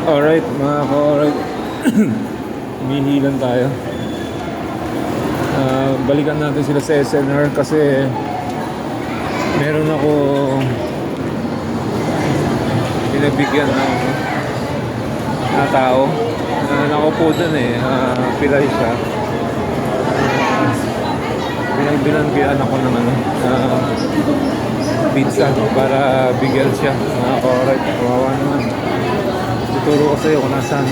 Alright, mga ka-alright. Humihilan tayo. Balikan natin sila sa SNR kasi meron ako pinabigyan na tao na nakaupo dun pilay siya. Binagbilan ako ng pizza para bigyan siya. Mga ka-alright, kawawa naman. Tuturo ko sa'yo kung nasaan.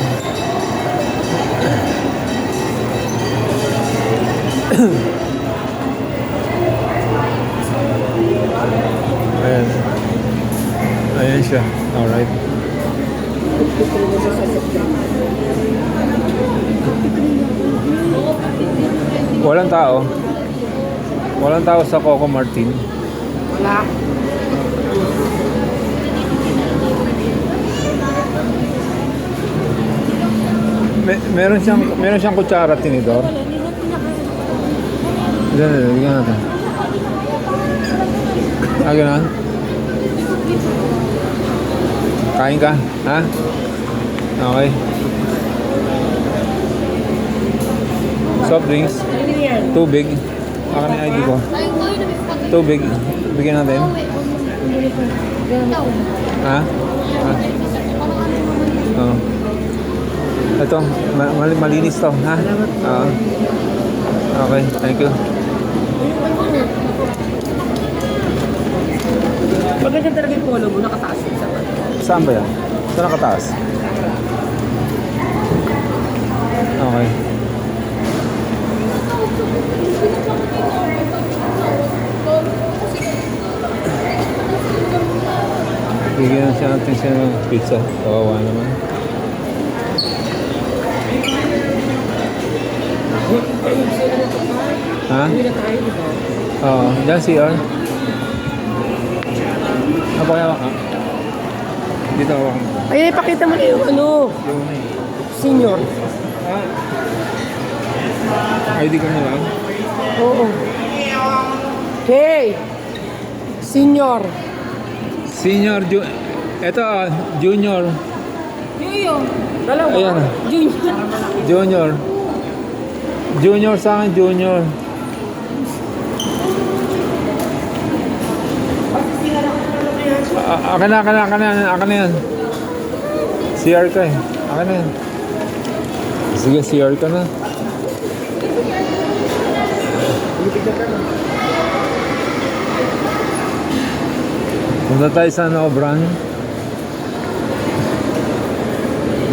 Ayan. Ayan siya. Alright. Walang tao. Walang tao sa Coco Martin. Wala. Meron siyang kutsara, tinidor. Diyan natin. Gano'n? Kain ka? Ha? Okay. Soft drinks. Tubig. Akin yung ID ko. Tubig. Bigyan natin. Ha? Oo. Ito, malinis to, ha? Oo. Okay, thank you. Maganda talaga yung polo mo, nakataas yun sa pag. Saan ba yan? Saan nakataas? Okay. Bigyan siya natin siya ng pizza. Kawawa naman. Ha? Hindi na tayo, di ba? Oo. Diyan CR. Ano ba kaya ka? Dito ako. Ay, ipakita mo na yung senior. ID ko na lang. Oo. Hey! Senior. Senior, ito junior. Yoyo. Dalawa. Ayan. Junior. Junior. Junior sa akin, junior. Akin na yan. CR ka eh. Akin na yan. Sige, CR ka na. Punta tayo sa Obran.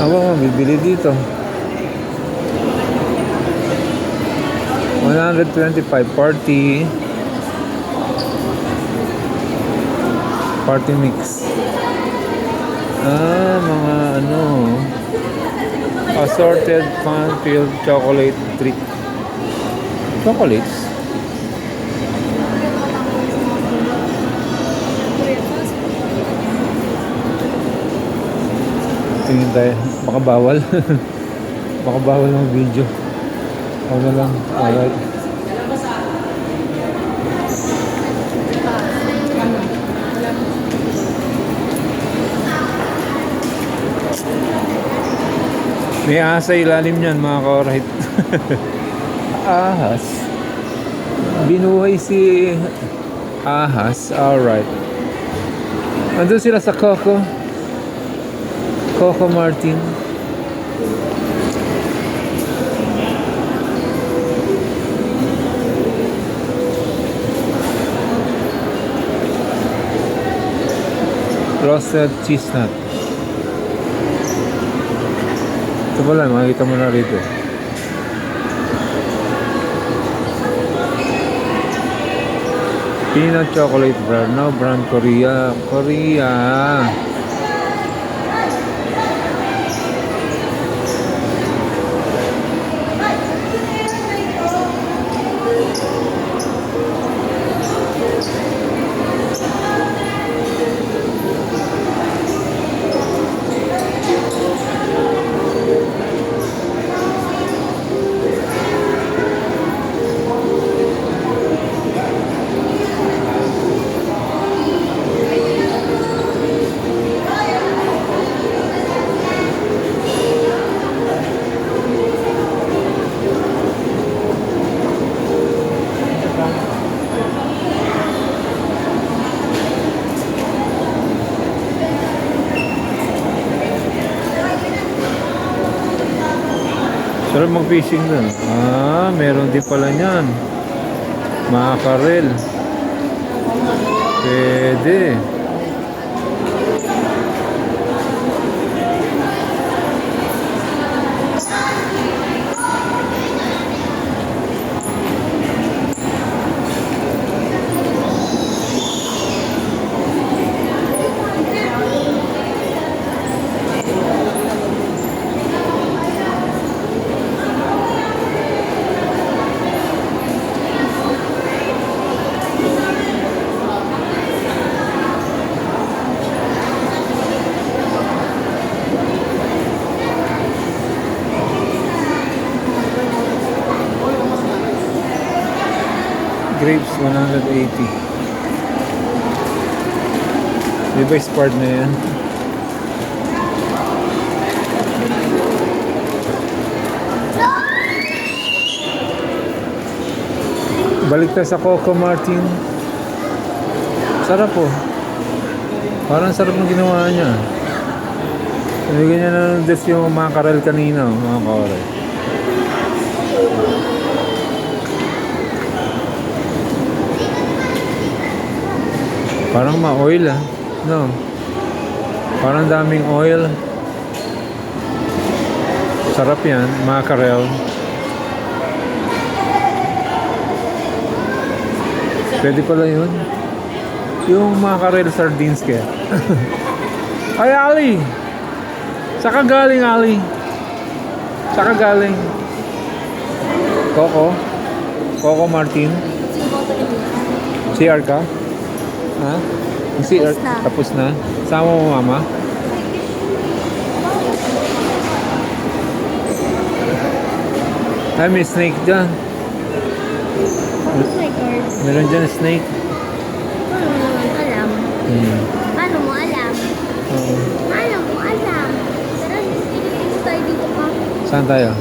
Ako, bibili dito. 125 party mix. Mga assorted fun-filled chocolate treat. Chocolates? Tingin tayo. Baka bawal. Baka bawal ng video. Ako na lang. Alright. May ahas sa ilalim niyan, mga ka-alright. Ahas. Binuhay si ahas. Alright. Nandun sila sa Coco Martin. Roasted chestnut. Ito pala, makikita mo na rito. Peanut chocolate bar. No brand, Korea. Sarap mag-fishing dun. Ah, meron din pala niyan. Mackerel. Pwede. Grapes, 180. Di ba expired na yan? Balik tayo sa Coco Martin. Sarap po. Parang sarap ng ginawa niya. Nilagyan niya na ng des yung mackerel kanina, mga kore. Parang ma-oil no? Parang daming oil. Sarap yan, mackerel. Pwede pala yun. Yung mackerel sardines kaya. Ay, Ali! Saka galing, Ali? Saka galing? Coco Martin? CR ka? Ha? Yung CR? Tapos na? Sama mo mama? Ay, may snake dyan. Meron dyan snake. Paano mo alam? Paano mo alam? Tara, dito tayo dito pa. Saan tayo?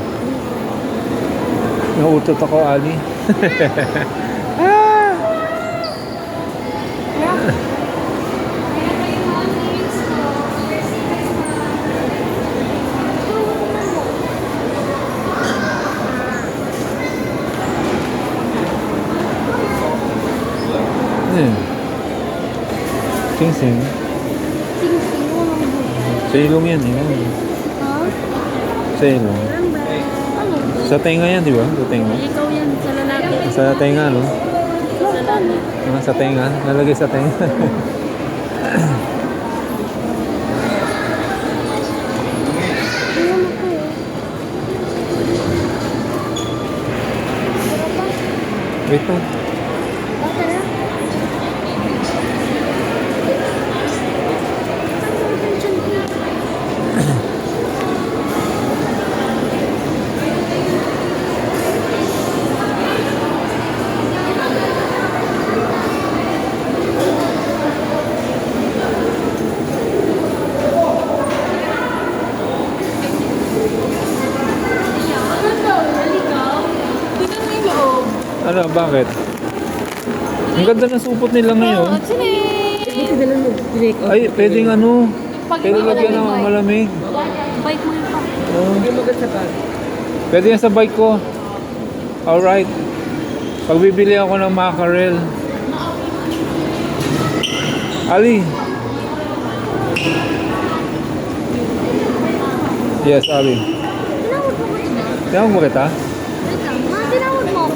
Nauutot ako, Ali. Sing-sing. Sing-sing mo lang mo. Sa ilong yan, eh. Ha? Sa ilong. Ano? Sa tenga yan, di ba? Sa tenga. Ikaw yan sa lalaki. Sa tenga, no? Sa lalaki. Ah, sa tenga. Nalagay sa tenga. Wait lang. Ano, bakit? Ang ganda ng supot nila ngayon. Ay, pwedeng ano, pwede lagyan ng malamig. Bike mo yung pa. Oh. Pwede yan sa bike ko. Alright. Pagbibili ako ng mackerel. Ali. Yes, Ali. Tinawag mo ko. Tinawag mo kita? Wait lang. Ma, tinawag mo.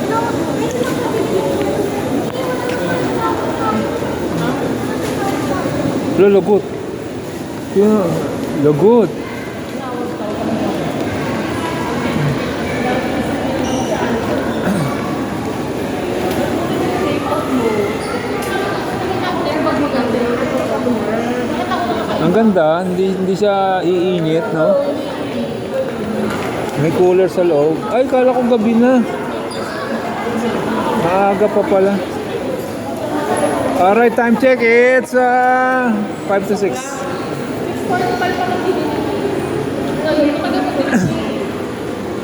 Tinawag mo. Lagot. Yeah, lagot. Ang ganda, hindi siya iinit, no? May cooler sa loob. Ay, kala ko gabi na. Maaga pa pala. Alright, time check. It's 5 to 6.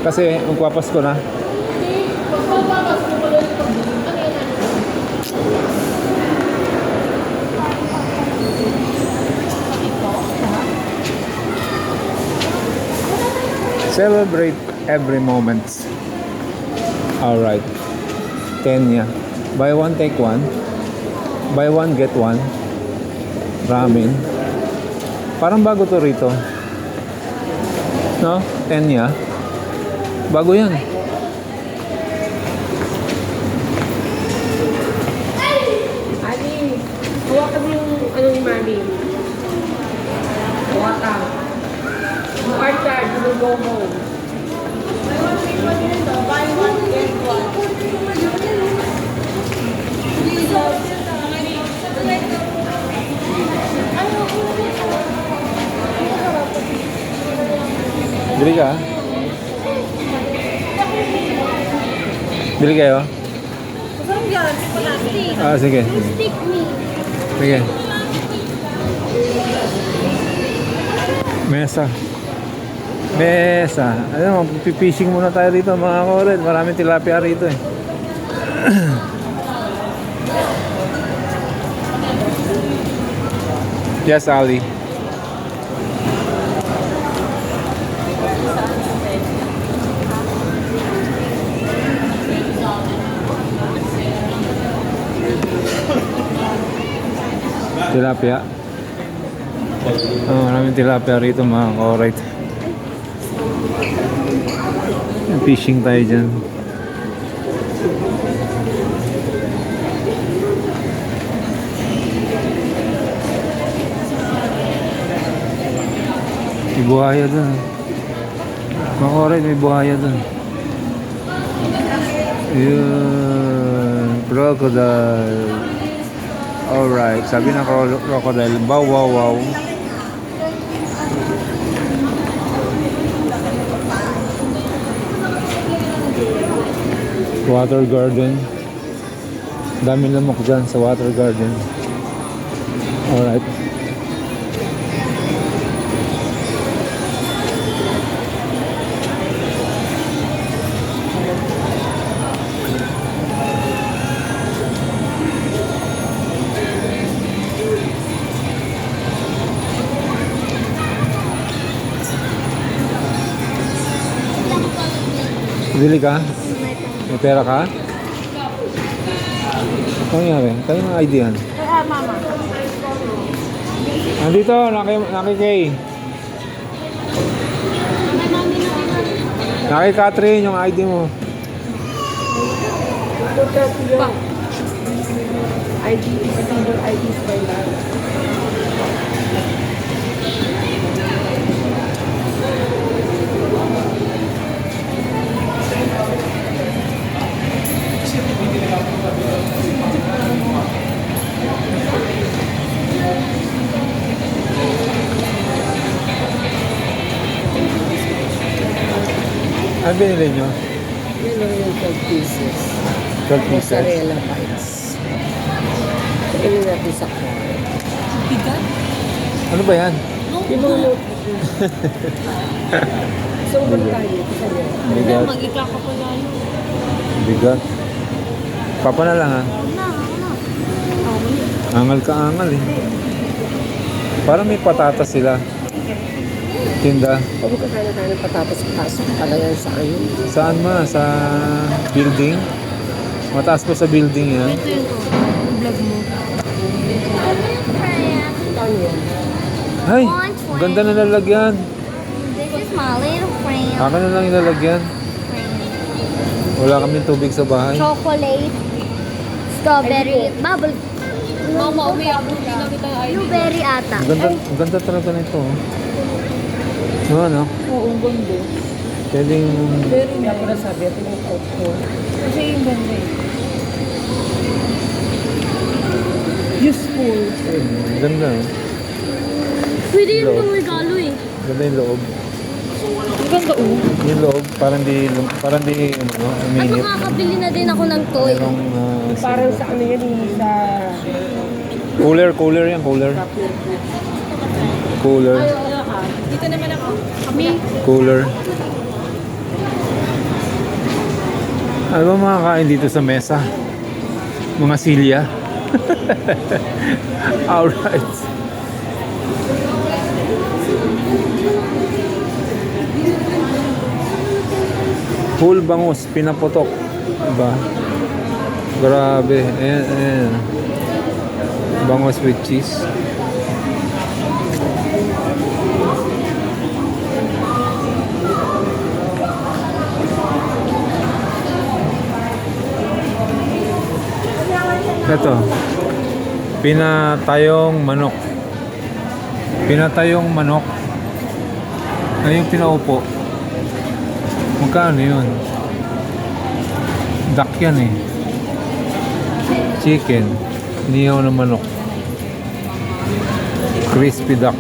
Kasi magpapasko na. Celebrate every moment. Alright. Kenya. Buy one, take one. Buy one, get one. Ramen. Parang bago to rito. No? Kenya. Bago yan. Ali, huwag kami yung ano ni Mami. Huwag ka. You are tired, you will go home. Bili ka? Bili kayo? Ah, sige. Stick me. Sige. Mesa. Mesa. Ano, pipishing muna tayo dito mga kored. Maraming tilapia rito eh. Yes, Ali. Tilapia. Oh, maraming tilapia rito mga kored. Fishing tayo dyan. May buhaya dun. Mga kored, may buhaya dun. Yun. Crocodile. Alright, sabi ng crocodile, bow wow wow. Water garden. Daming lamok dyan sa water garden. Alright. Bili ka? May pera ka? Ano nangyari? Tayo ng ID yan. Mama. Nandito, nakikay. Nakikay Catherine yung ID mo. ID, single ID by that. Ano binili nyo? Yun lang yung 12 pieces. 12 pieces? Mozzarella bites. Pagkali natin sa car. Ano ba yan? Yung mga note. So, ba tayo? Bigat. Magkakapalayo. Bigat. Papa na lang ha. Angal ka angal eh. Parang may patatas sila. Tinda. Huwag ka kaya tayo patapos pasok pala yan sa ayo. Saan ma? Sa building? Mataas pa sa building yan. Ito yung vlog mo. Paano yan? Ay! Ganda na lalagyan. This is my little friend. Akin na lang ilalagyan. Wala kaming tubig sa bahay. Chocolate. Strawberry. Bubble. Mama, umiyak mo na kita ay. Blueberry ata. Ang ganda talaga nito. Oh. No, ano? Oo, ang ganda. Pwedeng... Pero hindi ako nasabi at yung out ko. Kasi yung ganda eh. Useful. Ganda. Oh. Pwede yun Loob. pang regalo eh. Ganda yung loob. Ang ganda Yung loob, parang di ano, At uminit. makakabili na din ako ng toy. Merong... Parang sa ano yan eh, sa... cooler yan, cooler. Cooler. Dito naman ako. Kami. Cooler. Ano ba makakain dito sa mesa? Mga silya. Alright. Whole bangus, pinaputok. Diba? Grabe. Ayan, ayan. Bangus with cheese. Ito. Pinatayong manok. Pinatayong manok. Ay, yung pinaupo. Magkano yun? Duck yan eh. Chicken. Inihaw na manok. Crispy duck.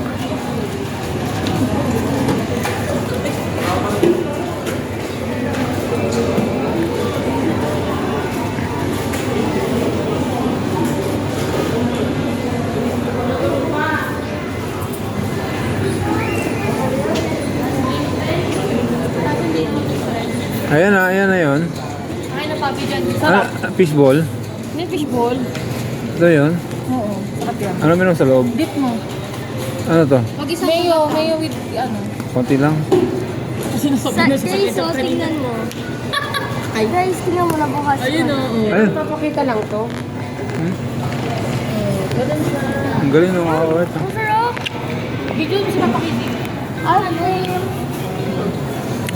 Ayan na yun. Ay, napabi dyan. Sarap. Fishball. May fishball. Ito yun. Oo, sarap yan. Ano meron sa loob? Dip mo. Ano to? Mag-isa mayo with ano. Konti lang. Guys, so, tingnan mo. Guys, tingnan mo na bukas. Ayun o. Ayun. Papakita lang to. Ganun siya. Ang galing ng mga kawet. Ang sarap. Video mo sila pakita.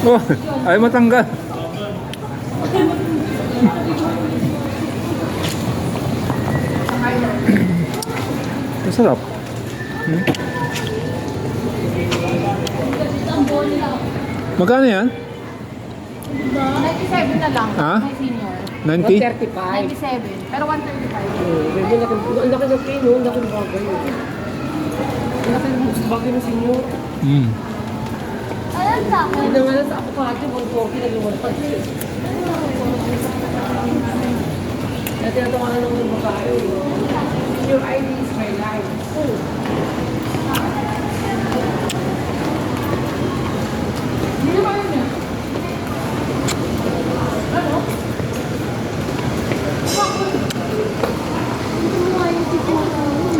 Oh, ay matanggal. Masarap. Magkano yan? 97 na lang. Ha? My senior. 90? 97. Pero 135. Bebe, ang laki ng pino, ang laki ng bagay. Ang laki ng bagay ng senyor. Alam sa akin. Hindi na nga lang sa ako kahati, 140 na lumalapad. Kaya tinatawanan ng mga babae. Your ID is my life. Hindi na kayo niya. Ano?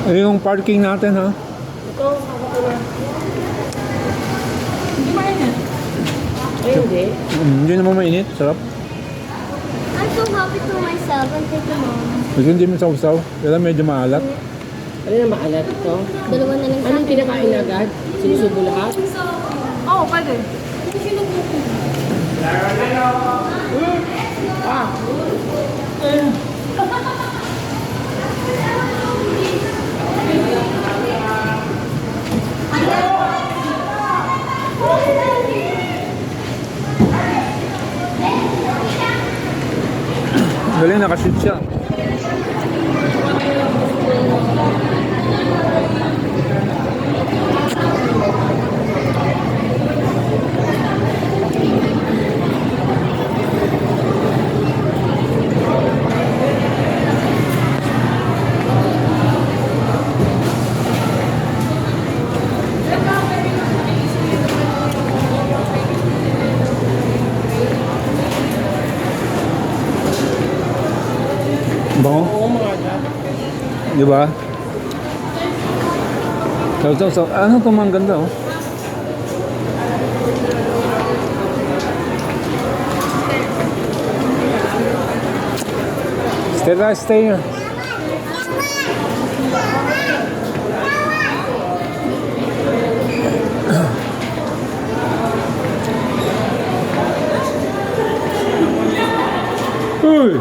Ay, yung parking natin ha. Ito, sabi ko na. Hindi ba yun? Ay, hindi. Hindi naman mainit. Sarap. I'm so happy to myself and take them home. Kasi hindi mo sausaw. Kaya medyo maalat. Ano na maalat ito? Dalawa na lang sa Anong kinakain agad? Sinusubo lahat? Oo, pwede. Ah! Galing, nakashoot siya. Bango? Oo, mga agad. Di ba? So, ano itong mga ganda oh? Stay here. Uy!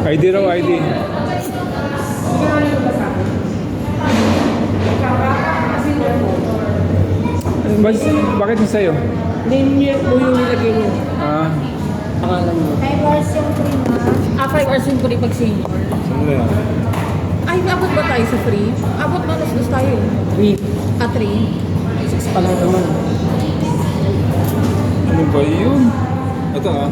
ID raw, ID. Bakit yung sa'yo? Name niya mo yung nilagay niyo. Ah, Pangalan mo. May version 3 na. 5 hours yung free pag senior. Saan yan? Ay, abot ba tayo sa free? Abot na nas tayo. 3. 3. 6 pa lang naman. Ano ba yun? Ito ah.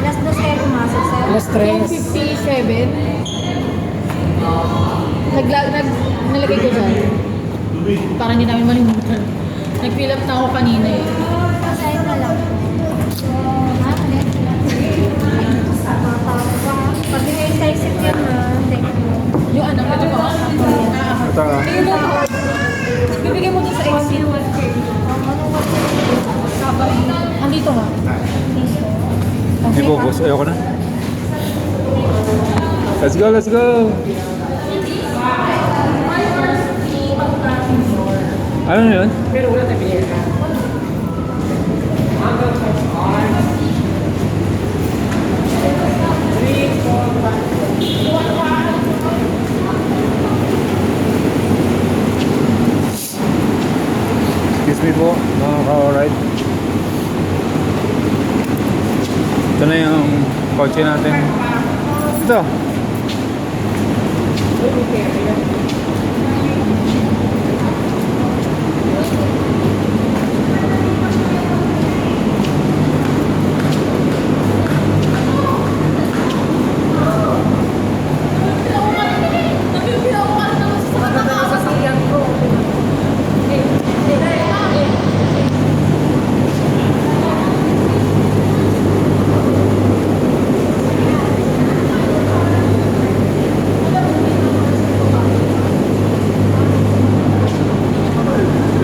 Last dos kayo pumasok, sir. Alas Yung 3. 57, nalagay ko dyan. Para hindi namin malimutan. Nag-fill up na ako kanina eh. Sa'yo na lang. Ha? Pag ina-exit yun ha, thank you. Yung anak, ito ba? Ito ah. Ayun mo. Bibigyan mo dun sa exit. Andito ha. Hindi po, boss. Ayoko na. Let's go, let's go! Ano na yun? Pero wala tayo pinili. Excuse me po, mga ka-alright. Ito na yung kotse natin. Ito.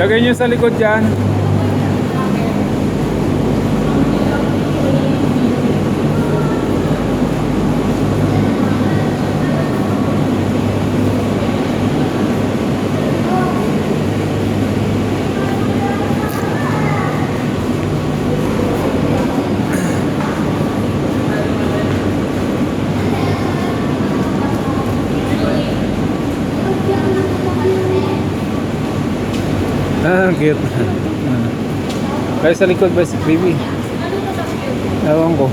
Lagay nyo sa likod dyan. Ah, cute. Kaya sa likod ba si baby? Ewan ko.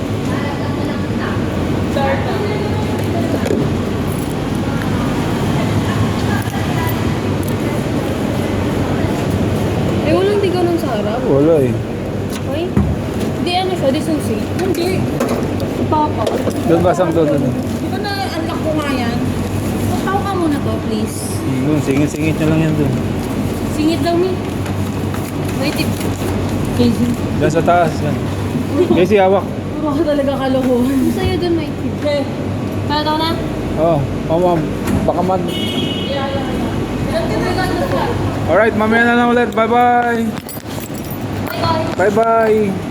Eh, walang di ganun sa harap. Wala eh. Hoy? Hindi ano siya, di susi. Hindi. Papa. Doon basang doon. Di ba na-unlock ko nga yan? Pao ka muna to, please. Doon, singit-singit nyo lang yan doon. Singit daw mi. Wait, Casey. Doon sa taas yan. Casey, hawak. Puro ka talaga kalokohan. Sa'yo dun, may Okay. Kaya daw na? Oh, ma'am. Baka man. Ilan tinagal na siya? Alright, mamaya na lang ulit. Bye-bye. Bye-bye. Bye-bye.